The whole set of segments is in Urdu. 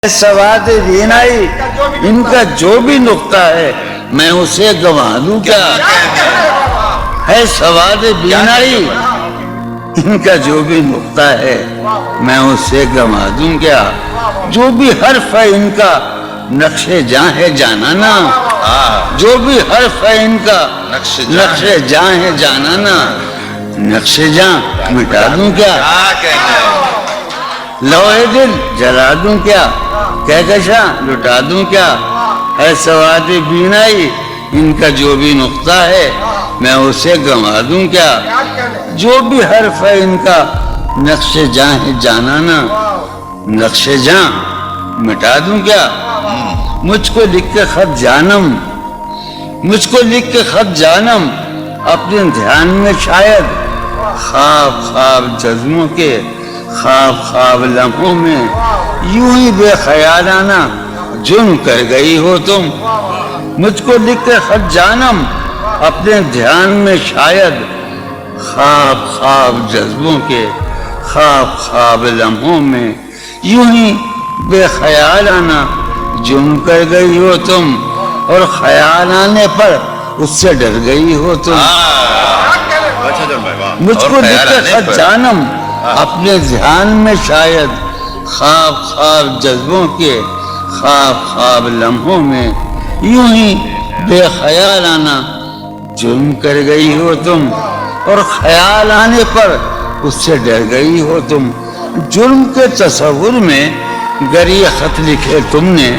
سواد بینائی ان کا جو بھی نقطہ ہے میں اسے گنوا دوں کیا؟ ہے سواد بینائی ان کا جو بھی نقطہ ہے میں اسے گنوا دوں کیا؟ جو بھی حرف ہے ان کا نقش جاں ہے جانانا، جو بھی حرف ہے ان کا نقش جاں ہے جانانا، نقش جاں مٹا دوں کیا؟ لوہے دل جلا دوں کیا؟ کہکشاں لٹا دوں کیا؟ ہے سواد بینائی ان کا جو بھی نقطہ ہے میں اسے گنوا دوں کیا؟ جو بھی حرف ہے ان کا نقش جاں ہے جانانا، نقش جاں مٹا دوں کیا؟ مجھ کو لکھ کے خط جانم، مجھ کو لکھ کے خط جانم اپنے دھیان میں شاید خواب خواب جذبوں کے خواب خواب لمحوں میں یوں ہی بے خیالانہ جرم کر گئی ہو تم۔ مجھ کو لکھ کے خط جانم اپنے دھیان میں شاید خواب خواب جذبوں کے خواب خواب لمحوں میں یوں ہی بے خیالانہ جرم کر گئی ہو تم، اور خیال آنے پر اس سے ڈر گئی ہو تم۔ مجھ کو لکھ کے خط جانم اپنے ذہن میں شاید خواب خواب جذبوں کے خواب خواب لمحوں میں یوں ہی بے خیالانہ جرم کر گئی ہو تم، اور خیال آنے پر اس سے ڈر گئی ہو تم۔ جرم کے تصور میں گر یہ خط لکھے تم نے،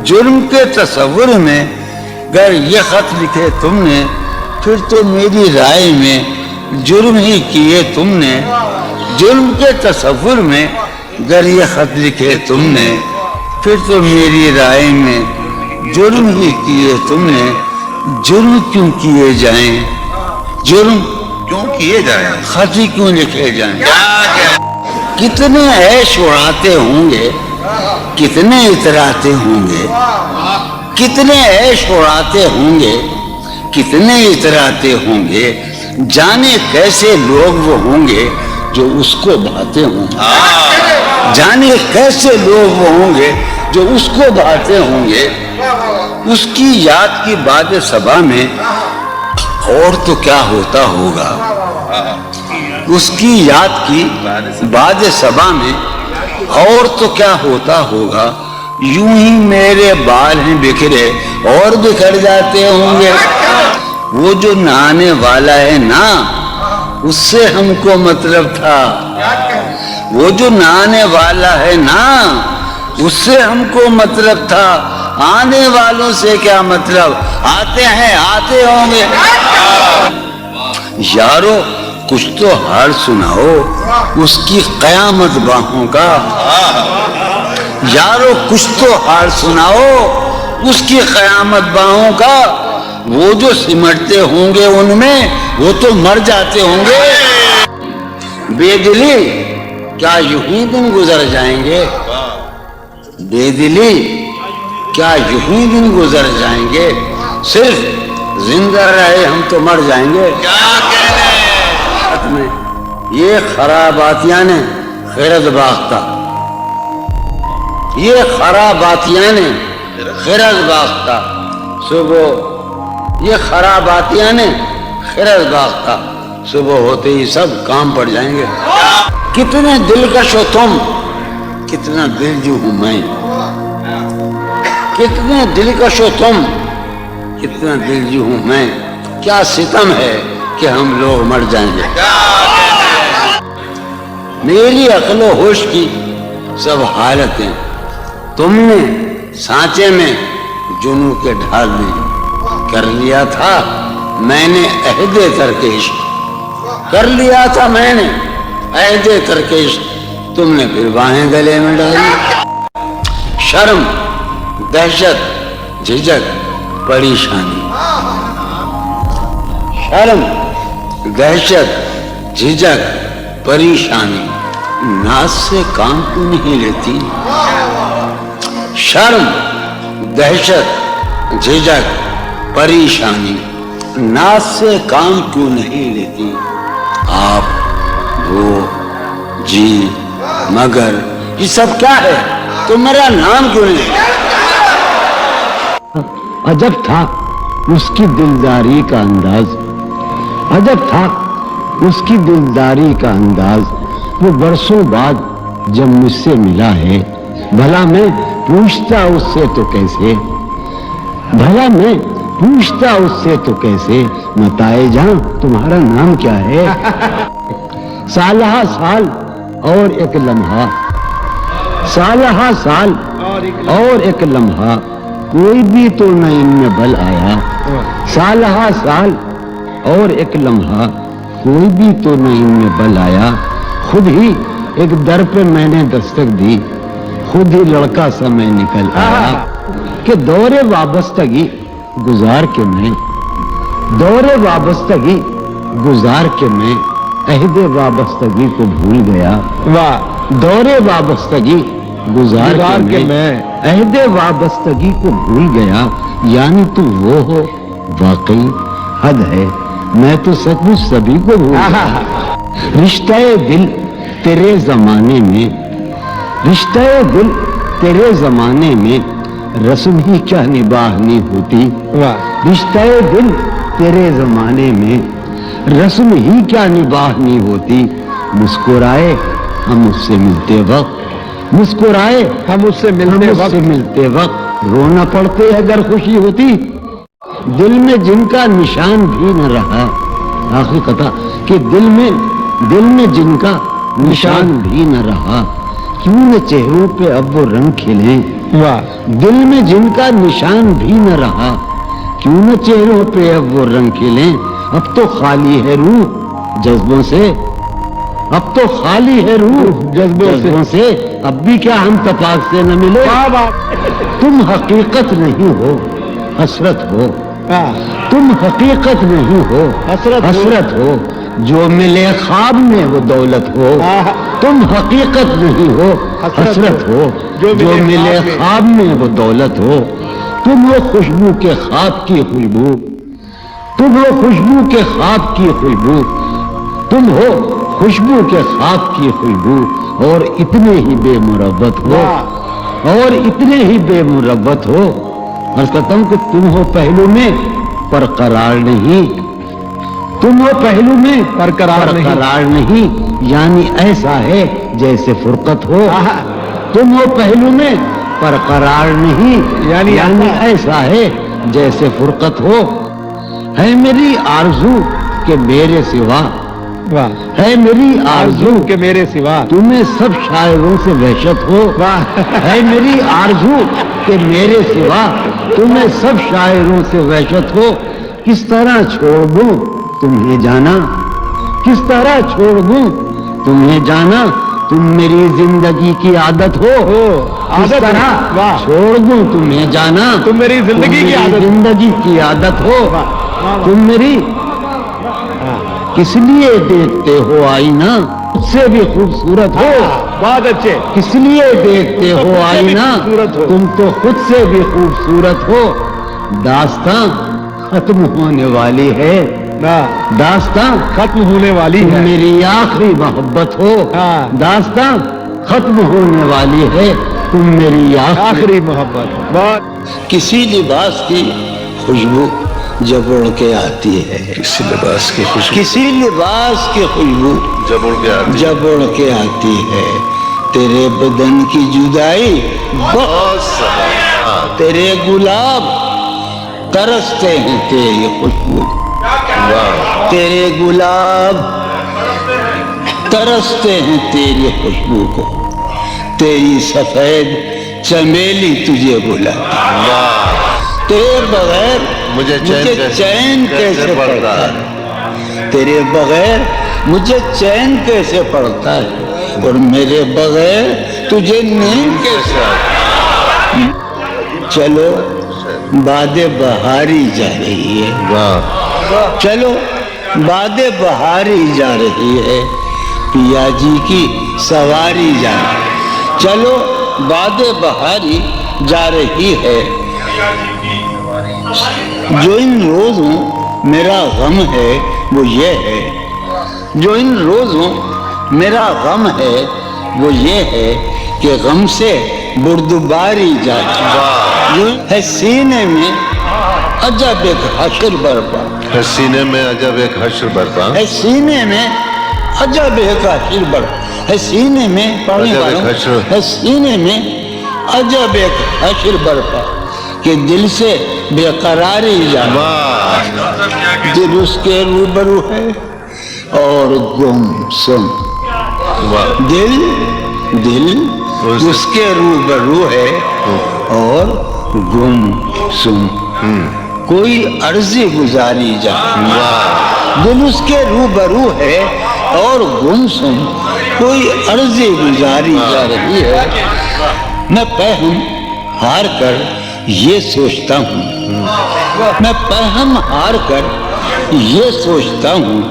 جرم کے تصور میں گر یہ خط لکھے تم نے، پھر تو میری رائے میں جرم ہی کیے تم نے۔ جرم کے تصور میں گر یہ خط لکھے تم نے، پھر تو میری رائے میں جرم ہی کیے تم نے۔ جرم کیوں کیے جائیں، جرم کیوں کیے جائیں، خط ہی کیوں لکھے جائیں؟ کتنے عیش اڑاتے ہوں گے، کتنے اتراتے ہوں گے، کتنے عیش اڑاتے ہوں گے، کتنے اتراتے ہوں گے، جانے کیسے لوگ وہ ہوں گے جو اس کو بھاتے ہوں گے، جانے کیسے لوگ وہ ہوں گے جو اس کو بھاتے ہوں گے۔ اس کی یاد کی باد صبا میں اور تو کیا ہوتا ہوگا، اس کی یاد کی باد صبا میں اور تو کیا ہوتا ہوگا، یوں ہی میرے بال ہیں بکھرے اور بکھر جاتے ہوں گے۔ وہ جو نہانے والا ہے نا اس سے ہم کو مطلب تھا، وہ جو نہانے والا ہے نا اس سے ہم کو مطلب تھا، آنے والوں سے کیا مطلب، آتے ہیں آتے ہوں گے۔ یارو کچھ تو حال سناؤ اس کی قیامت باہوں کا، یارو کچھ تو حال سناؤ اس کی قیامت باہوں کا، وہ جو سمٹتے ہوں گے ان میں وہ تو مر جاتے ہوں گے۔ بے دلی کیا یوں ہی دن گزر جائیں گے، بے دلی کیا یوں ہی دن گزر جائیں گے، صرف زندہ رہے ہم تو مر جائیں گے۔ یہ خراباتیاں نے خیرت باختہ، یہ خراباتیاں نے خیرت باختہ، صبح یہ خراباتیاں نے خیرت باختہ، صبح ہوتے ہی سب کام پڑ جائیں گے۔ کتنے دلکش ہو تم، کتنا دل جو ہوں میں، کتنے دلکش ہو تم، کتنا دل جو ہوں میں، کیا ستم ہے کہ ہم لوگ مر جائیں گے۔ میری عقل و ہوش کی سب حالتیں تم نے سانچے میں جنوں کے ڈھال میں کر لیا تھا، میں نے عہد ترکش کر لیا تھا، میں نے عہد ترکش، تم نے پھر باہیں گلے میں ڈالی۔ شرم دہشت جھجک پریشانی، شرم دہشت جھجک پریشانی، ناز سے کام کیوں نہیں لیتی، شرم دہشت جھجک پریشانی، ناز سے کام کیوں نہیں لیتی۔ آپ وہ جی مگر یہ سب کیا ہے، تو میرا نام کیوں نہیں؟ عجب تھا اس کی دلداری کا انداز، عجب تھا اس کی دلداری کا انداز، وہ برسوں بعد جب مجھ سے ملا ہے، بھلا میں پوچھتا اس سے تو کیسے، بھلا میں پوچھتا اس سے تو کیسے، متائے جان تمہارا نام کیا ہے؟ سالہ سال اور ایک لمحہ، سالہ سال اور ایک لمحہ، کوئی بھی تو نہ ان میں بل آیا، سالہ سال اور ایک لمحہ، کوئی بھی تو نہ ان میں بل آیا، خود ہی ایک در پہ میں نے دستک دی، خود ہی لڑکا سا میں نکل آیا، کہ دور وابستگی گزار کے میں، دور وابستگی گزار کے میں عہد وابستگی کو بھول گیا، دور وابستگی گزار کے میں عہد وابستگی کو بھول گیا، یعنی تو وہ ہو واقعی حد ہے، میں تو سچ مچ سبھی کو بھول گیا، رشتہ دل تیرے زمانے میں، رشتہ دل تیرے زمانے میں رسم ہی کیا نباہنی ہوتی، رشتہ دل تیرے زمانے میں رسم ہی کیا نباہنی ہوتی، مسکرائے ہم اس سے ملتے وقت، مسکرائے ہم اس سے ملتے وقت رونا پڑتے اگر خوشی ہوتی، دل میں جن کا نشان بھی نہ رہا، آخری قطع کہ دل میں جن کا نشان بھی نہ رہا، کیوں نہ چہروں پہ اب وہ رنگ کھلیں، دل میں جن کا نشان بھی نہ رہا، کیوں نہ چہروں پہ اب وہ رنگ کھلیں، اب تو خالی ہے روح جذبوں سے، اب تو خالی ہے روح جذبوں سے، اب بھی کیا ہم تپاک سے نہ ملے، تم حقیقت نہیں ہو حسرت ہو، تم حقیقت نہیں ہو حسرت ہو، جو ملے خواب میں وہ دولت ہو، تم حقیقت نہیں ہو حسرت ہو، جو ملے خواب میں وہ دولت ہو، تم ہو خوشبو کے خواب کی خوشبو، تم ہو خوشبو کے خواب کی خوشبو، تم ہو خوشبو کے خواب کی خوشبو، اور اتنے ہی بے مربت ہو، اور اتنے ہی بے مربت ہو، عرض کرتا ہوں کہ تم ہو پہلو میں پر قرار نہیں، تم ہو پہلو میں پر قرار نہیں، یعنی ایسا ہے جیسے فرقت ہو، تم ہو پہلو میں پر قرار نہیں، یعنی ایسا ہے جیسے فرقت ہو، ہے میری آرزو کہ میرے سوا، ہے میری آرزو کہ میرے سوا تمہیں سب شاعروں سے وحشت ہو، ہے میری آرزو کہ میرے سوا تمہیں سب شاعروں سے وحشت ہو، کس طرح چھوڑ دوں تمہیں جانا، کس طرح چھوڑ دوں تمہیں جانا، تم میری زندگی کی عادت ہو، کس طرح چھوڑ دوں تمہیں جانا، تم میری زندگی کی عادت ہو، تم میری کس لیے دیکھتے ہو آئینہ خود سے بھی خوبصورت ہو، بہت اچھے، کس لیے دیکھتے ہو آئینہ تم تو خود سے بھی خوبصورت ہو، داستان ختم ہونے والی ہے، داستان ختم ہونے والی ہے، میری آخری محبت ہو، داستان ختم ہونے والی ہے، تم میری آخری محبت، کسی لباس کی خوشبو جب اڑ کے آتی ہے، کسی لباس کی خوشبو کسی لباس کی خوشبو جب اڑ کے آتی ہے، تیرے بدن کی جدائی بہت تیرے گلاب ترستے ہیں تیری خوشبو، تیرے گلاب ترستے ہیں تیری خوشبو کو، تیری سفید چمیلی تجھے بلاتی، تیرے بغیر مجھے چین کیسے پڑتا ہے، تیرے بغیر مجھے چین کیسے پڑتا ہے، اور میرے بغیر تجھے نیند کیسے آتی، چلو باد بہاری جا رہی ہے، چلو باد بہاری جا رہی ہے، پیا جی کی سواری جا رہی ہے، چلو باد بہاری جا رہی ہے، جو ان روزوں میرا غم ہے وہ یہ ہے، جو ان روزوں میرا غم ہے وہ یہ ہے کہ غم سے بردباری جائے جو ہے سینے میں عجب ایک حشر برپا ہے سینے میں عجب ایک حشر برپا ہے سینے میں عجب ایک حشر برپا ہے سینے میں پڑھنے عجب ایک والوں حشر ہے سینے میں عجب ایک حشر برپا کہ دل سے بے قراری جائے واہ دل اس کے روبرو ہے اور گم سم واہ دل اس کے روبرو ہے اور گم سم کوئی عرضی گزاری جائے واہ دل اس کے روبرو ہے اور گم سم کوئی عرضی گزاری جا رہی ہے میں پہم ہار کر یہ سوچتا ہوں میں پہم ہار کر یہ سوچتا ہوں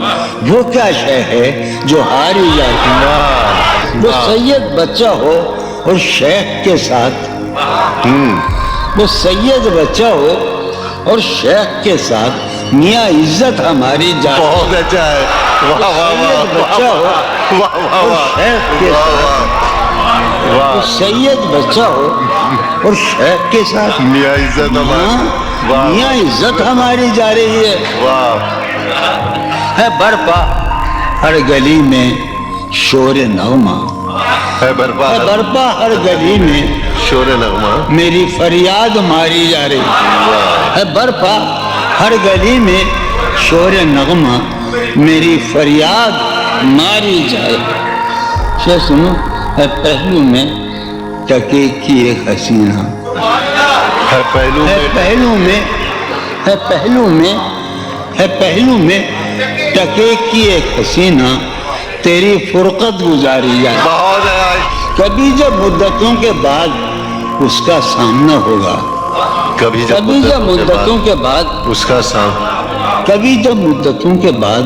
وہ کیا شے ہے جو ہاری جاتی ہے وہ سید بچہ ہو اور شیخ کے ساتھ وہ سید بچہ ہو اور شیخ کے ساتھ میاں عزت ہماری جاتی بہت اچھا ہے واہ واہ سید بچہ ہو واہ واہ اور واہ شیخ کے ساتھ وہ سید بچہ ہو اور شیخ کے ساتھ میاں عزت ہاں، میاں عزت ہماری جا رہی ہے واہ ہے برپا ہر گلی میں شور نغمہ ہے برپا ہے برپا ہر گلی میں شور نغمہ میری فریاد ماری جا رہی ہے برپا ہر گلی میں شور نغمہ میری فریاد ماری جائے کیا سنو ہے پہلو میں ٹکے کی ایک حسینہ ہے پہلو ہے میں پہلو میں ہے پہلو میں ہے پہلو میں ٹکے کی ایک حسینہ تیری فرقت گزاری جائے بہت ہے کبھی جب مدتوں کے بعد اس کا سامنا ہوگا کبھی جب کبھی جب مدتوں کے بعد اس کا سام کبھی جب مدتوں کے بعد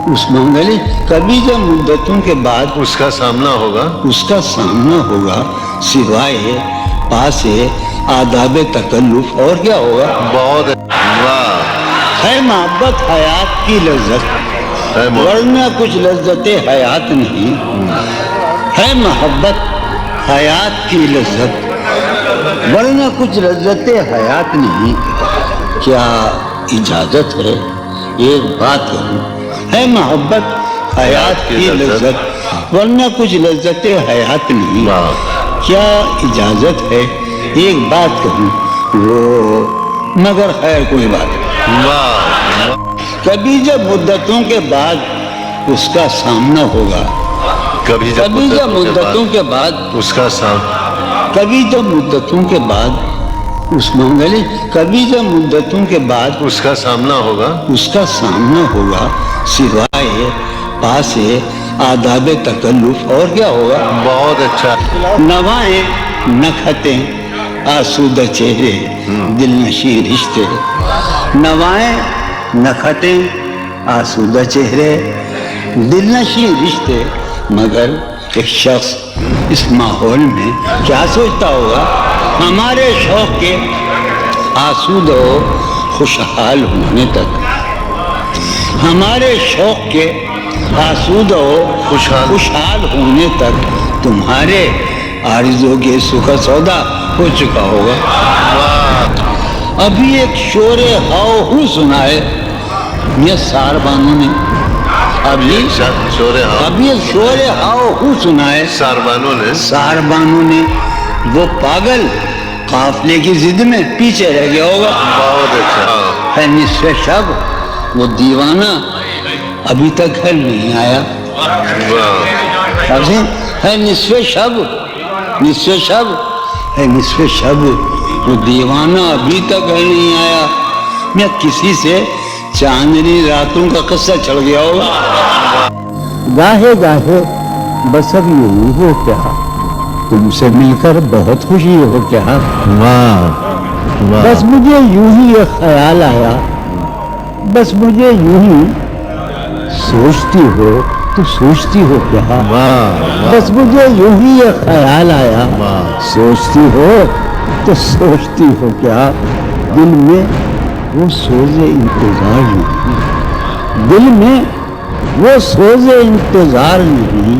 اس منگلی کبھی جب مدتوں کے بعد اس کا سامنا ہوگا اس کا سامنا ہوگا سوائے پاس آداب تکلف اور کیا ہوگا بہت واہ ہے محبت حیات کی لذت ہے ورنہ کچھ لذت حیات نہیں ہے محبت حیات کی لذت ورنہ کچھ لذت حیات نہیں کیا اجازت ہے ایک بات کہوں ہے محبت حیات کی لذت ورنہ کچھ لذت حیات نہیں کیا اجازت ہے ایک بات کہوں وہ مگر خیر کوئی بات نہیں واہ کبھی جب مدتوں کے بعد اس کا سامنا ہوگا کبھی کبھی جب مدتوں کے بعد اس کا سام کبھی جب مدتوں کے بعد اس منگلی کبھی جب مدتوں کے بعد اس کا سامنا ہوگا اس کا سامنا ہوگا سوائے پاس آداب تکلف اور کیا ہوگا بہت اچھا نوائیں نکھتیں آسودہ چہرے دل نشیں رشتے نوائیں نکھتیں آسودہ چہرے دل نشیں رشتے مگر ایک شخص اس ماحول میں کیا سوچتا ہوگا ہمارے شوق کے آسودہ و خوشحال ہونے تک ہمارے شوق کے آسودہ و خوشحال ہونے تک تمہارے آرزو کے سکھ سودا ہو چکا ہوگا ابھی ایک شور ہاؤ ہو سنا ہے یہ ساربانوں نے ابھی ایک شور ہاؤ ہو سنا ہے ساربانوں نے وہ پاگل قافلے کی ضد میں پیچھے رہ گیا ہوگا بہت اچھا ہے نصف شب وہ دیوانہ ابھی تک گھر نہیں آیا ہے نصف شب ہے نصف شب وہ دیوانہ ابھی تک گھر نہیں آیا میں کسی سے چاندنی راتوں کا قصہ چڑھ گیا ہوگا گاہے گاہے بس اب یوں ہو کیا تم سے مل کر بہت خوشی ہو کیا بس مجھے یوں ہی یہ خیال آیا بس مجھے یوں ہی سوچتی ہو تو سوچتی ہو کیا بس مجھے یوں ہی یہ خیال آیا سوچتی ہو تو سوچتی ہو کیا دل میں وہ سوز انتظار نہیں دل میں وہ سوز انتظار نہیں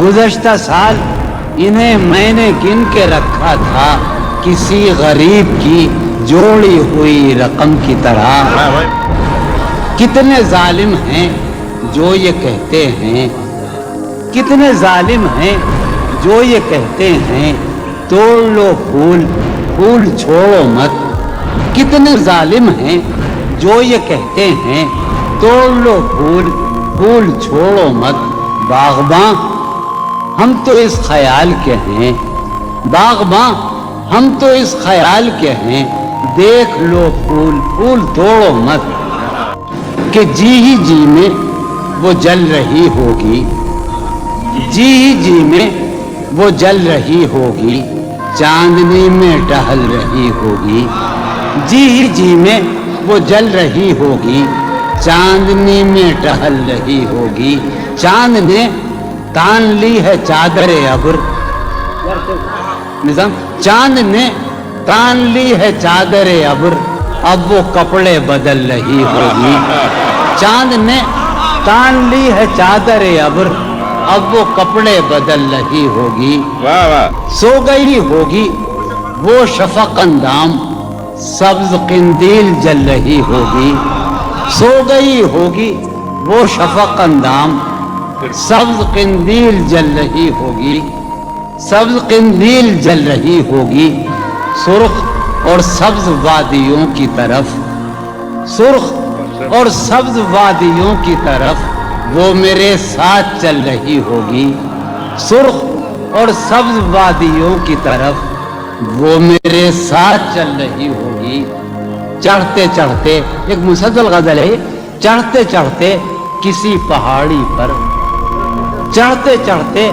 گزشتہ سال انہیں میں نے گن کے رکھا تھا کسی غریب کی جوڑی ہوئی رقم کی طرح. کتنے ظالم ہیں جو یہ کہتے ہیں، کتنے ظالم ہیں جو یہ کہتے ہیں توڑ لو پھول پھول چھوڑو مت. کتنے ظالم ہیں جو یہ کہتے ہیں توڑ لو پھول پھول چھوڑو مت. باغباں ہم تو اس خیال کے ہیں، باغباں ہم تو اس خیال کے ہیں دیکھ لو پھول پھول توڑو مت. کہ جی ہی جی میں وہ جل رہی ہوگی، جی ہی جی میں وہ جل رہی ہوگی، چاندنی میں ٹہل رہی ہوگی. جی ہی جی میں وہ جل رہی ہوگی، چاندنی میں ٹہل رہی ہوگی. چاند نے تان لی ہے چادر ابر، نظام چاند نے تان لی ہے چادر ابر، اب وہ کپڑے بدل رہی ہوگی. چاند نے تان لی ہے چادر ابر، اب وہ کپڑے بدل رہی ہوگی. سو گئی ہوگی وہ شفق اندام، سبز قندیل جل رہی ہوگی. سو گئی ہوگی وہ شفق اندام، سبز قندیل جل رہی ہوگی. سبز قندیل جل رہی ہوگی. سرخ اور سبز وادیوں کی طرف، سرخ اور سبز وادیوں کی طرف وہ میرے ساتھ چل رہی ہوگی. سرخ اور سبز وادیوں کی طرف وہ میرے ساتھ چل رہی ہوگی. چڑھتے چڑھتے، ایک مسلسل غزل ہے، چڑھتے چڑھتے کسی پہاڑی پر، چڑھتے چڑھتے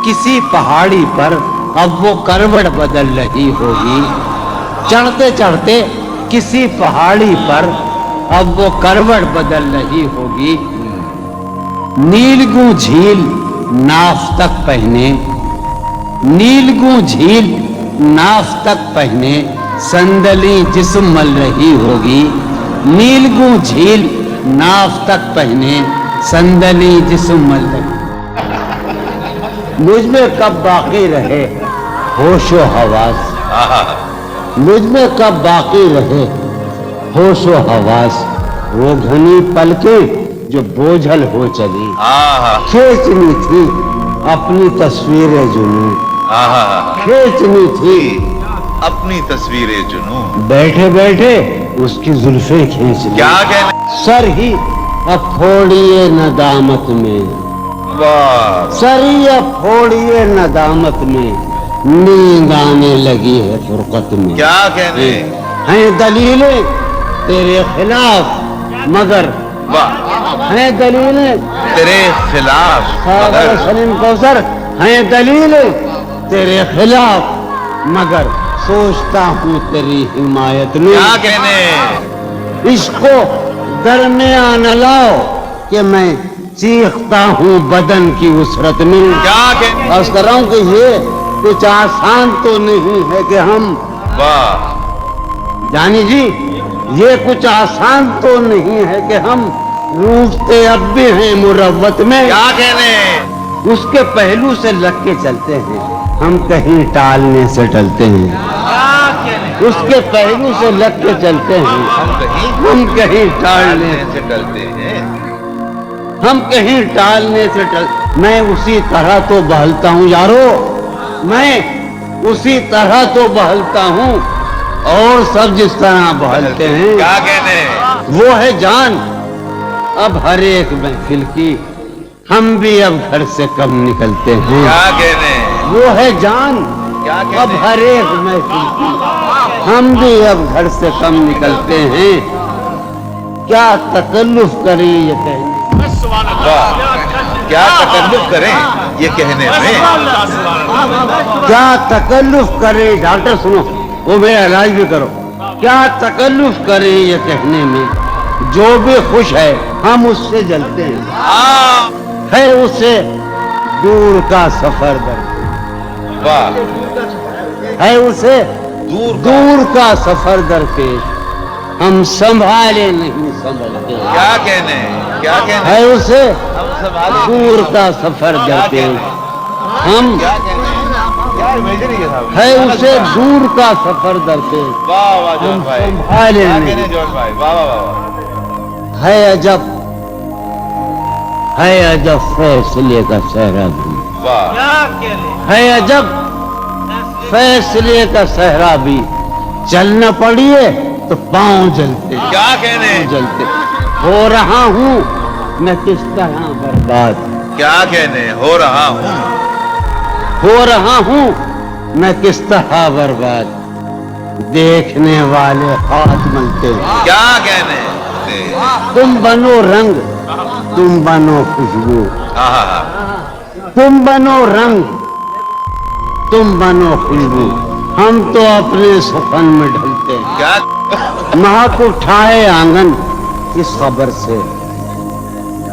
کسی پہاڑی پر اب وہ کروٹ بدل رہی ہوگی. چڑھتے چڑھتے کسی پہاڑی پر اب وہ کروٹ بدل رہی ہوگی. نیلگوں جھیل ناف تک پہنے، نیلگوں جھیل ناف تک پہنے صندلی جسم مل رہی ہوگی. نیلگوں جھیل ناف تک پہنے صندلی جسم مل رہی. مجھ میں کب باقی رہے ہوش و حواس، مجھ میں کب باقی رہے ہوش و حواس. وہ گھنی پلکیں جو بوجھل ہو چلی، کھینچنی تھی اپنی تصویر جنوں، کھینچنی تھی اپنی تصویر جنون. بیٹھے بیٹھے اس کی زلفیں کھینچ لی. کیا کہنے؟ سر ہی اب پھوڑیے ندامت میں، واہ سر ہی اب پھوڑیے ندامت میں، نیند آنے لگی ہے فرقت میں. کیا کہنے؟ ہیں دلیلیں تیرے خلاف مگر، واہ ہیں دلیلیں تیرے خلاف خاگر مگر سلیم کوثر، ہیں دلیلیں تیرے خلاف مگر سوچتا ہوں تیری حمایت میں. کیا کہنے؟ عشق کو درمیان لاؤ کہ میں چیختا ہوں بدن کی وسرت میں. کیا کہنے؟ عرض کر رہا ہوں کہ یہ کچھ آسان تو نہیں ہے کہ ہم، واہ جانی جی یہ کچھ آسان تو نہیں ہے کہ ہم روٹتے اب بھی ہیں مروت میں. کیا کہنے؟ اس کے پہلو سے لگ کے چلتے ہیں ہم کہیں ٹالنے سے ٹلتے ہیں. اس کے پہلو سے لگ کے چلتے ہیں ہم کہیں ٹالنے سے ڈلتے ہیں. ہم کہیں ٹالنے سے میں اسی طرح تو بہلتا ہوں یارو، میں اسی طرح تو بہلتا ہوں اور سب جس طرح بہلتے ہیں. کیا کہنے؟ وہ ہے جان اب ہر ایک محفل کی، ہم بھی اب گھر سے کم نکلتے ہیں. کیا کہنے؟ وہ ہے جان کیا اب کہنے؟ ہر ایک محفل کی، ہم بھی اب گھر سے کم نکلتے ہیں. کیا تکلف کریں یہ کہنے، واہ کیا تکلف کریں یہ کہنے میں. کیا تکلف کریں، ڈاکٹر سنو وہ میرا علاج بھی کرو. کیا تکلف کریں یہ کہنے میں، جو بھی خوش ہے ہم اس سے جلتے ہیں. ہے اسے دور کا سفر در، واہ ہے اسے دور کا سفر درپیش، ہم سنبھالے نہیں سنبھلتے. کیا کہنے؟ کیا کہنے؟ ہے اسے ہم سنبھالے دور کا سفر درپیش، ہم کیا کہنے ہیں؟ کیا imagery ہے صاحب؟ ہے اسے دور کا سفر درتے واہ واہ جون بھائی، سنبھالے کیا نہیں۔ کہنے ہیں جون بھائی، واہ واہ واہ۔ ہے عجب فیصلے کا صحرا بھی، واہ ہے عجب فیصلے کا صحرا بھی، چلنا پڑیے تو پاؤں جلتے کیا کہنے ہیں؟ جلتے، ہو رہا ہوں میں کس طرح برباد، کیا کہنے ہیں؟ ہو رہا ہوں ہو رہا ہوں میں کس طرح برباد، دیکھنے والے ہاتھ ملتے، کیا کہنے ہیں؟ تم بنو رنگ تم بنو خوشبو، آہا تم بنو رنگ تم بنو خوشبو، ہم تو اپنے سخن میں ڈھلتے ہیں، کیا مہک اٹھائے آنگن اس خبر سے،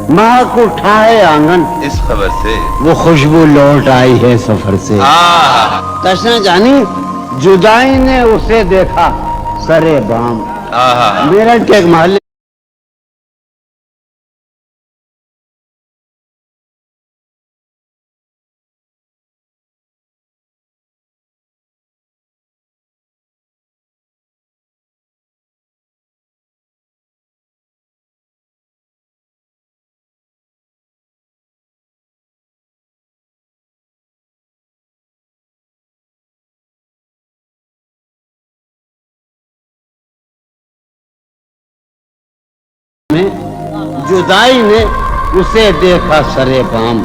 مہک اٹھائے آنگن اس خبر سے وہ خوشبو لوٹ آئی ہے سفر سے، آہا تشنا جانی جدائی نے اسے دیکھا سرے بام، آہا میرٹھ کے ایک محلے میں جدائی نے اسے دیکھا سرے بام،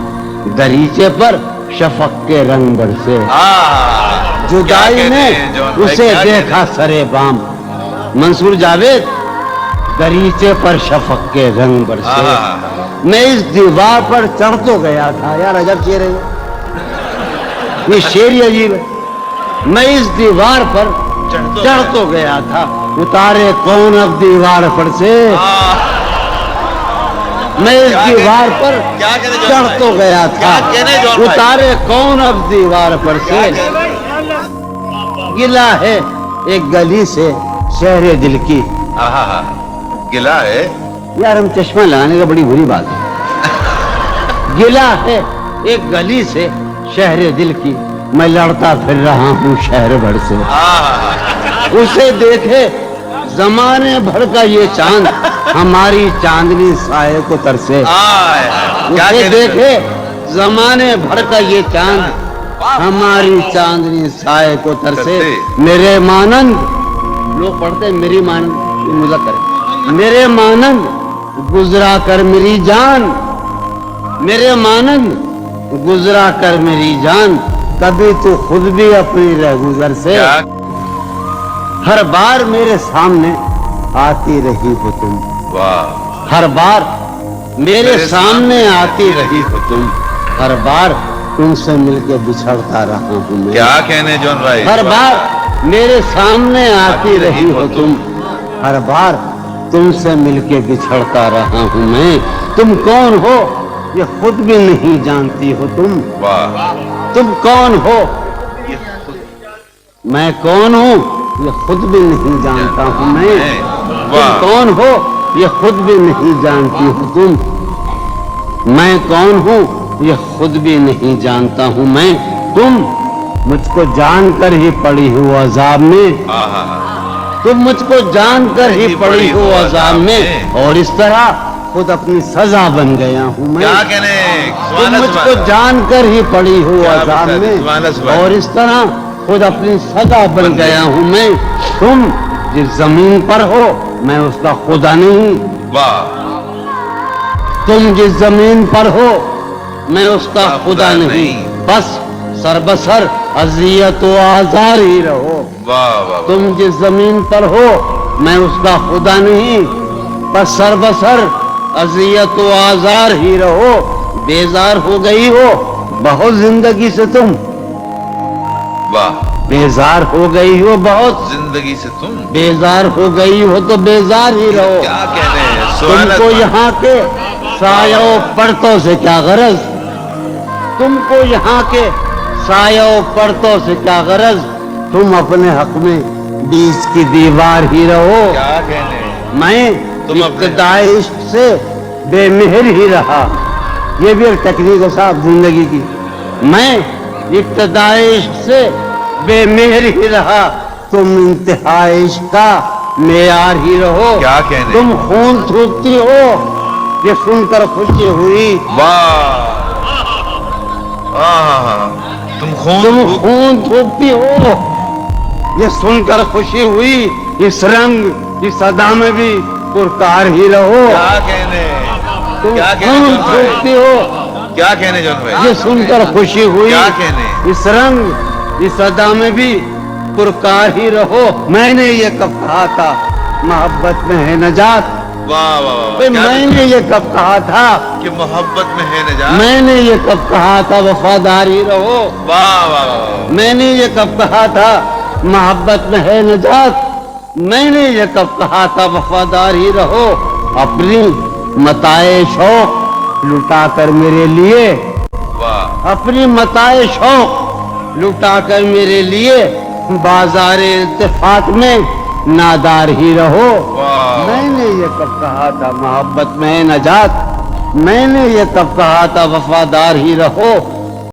دریچے پر شفق کے رنگ برسے، آہا جدائی نے اسے دیکھا سرے بام، منصور جاوید دریچے پر شفق کے رنگ برسے، میں اس دیوار پر چڑھ تو گیا تھا، یار عجب شعر ہے یہ شعر ہی عجیب ہے، میں اس دیوار پر چڑھ تو گیا تھا، اتارے کون اب دیوار پر سے، میں اس دیوار پر چڑھ تو گیا تھا، اتارے کون اب دیوار پر سے، گلا ہے ایک گلی سے شہر دل کی، آہا گلا ہے یار ہم چشمہ لگانے کا بڑی بری بات ہے، گلا ہے ایک گلی سے شہر دل کی، میں لڑتا پھر رہا ہوں شہر بھر سے، آہا اسے دیکھے زمانے بھر کا یہ چاند ہماری چاندنی سائے کو ترسے، کیا اسے کہنے دیکھے زمانے بھر کا یہ چاند ہماری چاندنی سائے کو ترسے، میرے مانند لوگ پڑھتے ہیں میری مانند، یہ مذکر ہے، میرے مانند گزرا کر میری جان، میرے مانند گزرا کر میری جان، کبھی تو خود بھی اپنی رہگزر سے، کیا ہر بار میرے سامنے آتی رہی ہو تم، واہ ہر بار میرے سامنے آتی رہی ہو تم، ہر بار تم سے مل کے بچھڑتا رہا ہوں میں، کیا کہنے جون بھائی، ہر بار میرے سامنے آتی رہی ہو تم، ہر بار تم سے مل کے بچھڑتا رہا ہوں میں، تم کون ہو یہ خود بھی نہیں جانتی ہو تم، واہ تم کون ہو میں کون ہوں یہ خود بھی نہیں جانتا ہوں میں، تم کون ہو یہ خود بھی نہیں جانتی ہو تم، میں کون ہوں یہ خود بھی نہیں جانتا ہوں میں، تم مجھ کو جان کر ہی پڑی ہو عذاب میں، آہا تم مجھ کو جان کر ہی پڑی ہو عذاب میں، اور اس طرح خود اپنی سزا بن گیا ہوں میں، کیا کہنے تم مجھ کو جان کر ہی پڑی ہو کیا عذاب بات ہے، میں، سبحان اللہ، سبحان اللہ۔ اور اس طرح خود اپنی سزا بن گیا ہوں میں، تم جس زمین پر ہو میں اس کا خدا نہیں، واہ تم جس زمین پر ہو میں اس کا خدا نہیں، بس سر بسر اذیت و آزار ہی رہو، واہ واہ تم جس زمین پر ہو میں اس کا خدا نہیں، بس سر بسر اذیت و آزار ہی رہو، بیزار ہو گئی ہو بہت زندگی سے تم، واہ بیزار ہو گئی ہو بہت، زندگی سے تم بیزار ہو گئی ہو تو بیزار ہی رہو، کیا کہنے ہیں، تم سبحان کو اللہ۔ یہاں کے سایہ و پرتوں سے کیا غرض، تم کو یہاں کے سایہ و پرتوں سے کیا غرض، تم اپنے حق میں بیچ کی دیوار ہی رہو، کیا کہنے ہیں، میں تم اپنے ابتدائی عشق سے بے مہر ہی رہا، یہ بھی ایک تکنیک ہے صاحب زندگی کی، میں ابتدائی عشق سے بے مہر ہی رہا، تم انتہائی عشق کا معیار ہی رہو۔ کیا کہنے؟ تم خون تھوکتی ہو، یہ سن کر خوشی ہوئی۔ واہ تم خون تم تھوک- خون تھوکتی ہو، یہ سن کر خوشی ہوئی۔ اس رنگ اس ادا میں بھی پرکار ہی رہو۔ کیا کہنے؟ تم کیا کہنے خون جون بھائی؟ تھوکتی ہو، کیا کہنے جون بھائی؟ یہ سن کر خوشی ہوئی۔ کیا کہنے؟ اس رنگ اس ادا میں بھی پرکار ہی رہو۔ میں نے یہ کب کہا تھا محبت میں ہے نجات؟ واہ واہ واہ بھئی کیا میں نے یہ کب کہا تھا؟ کہ محبت میں ہے نجات؟ میں نے یہ کب کہا تھا وفادار ہی رہو؟ واہ واہ واہ میں نے یہ کب کہا تھا محبت میں ہے نجات؟ میں نے یہ کب کہا تھا وفادار ہی رہو؟ اپنی متاع شوق لٹا کر میرے لیے، واہ اپنی متاع شوق لٹا کر میرے لیے بازار اتفاق میں نادار ہی رہو۔ واہ میں نے یہ کب کہا تھا محبت میں ہے نجات؟ میں نے یہ کب کہا تھا وفادار ہی رہو؟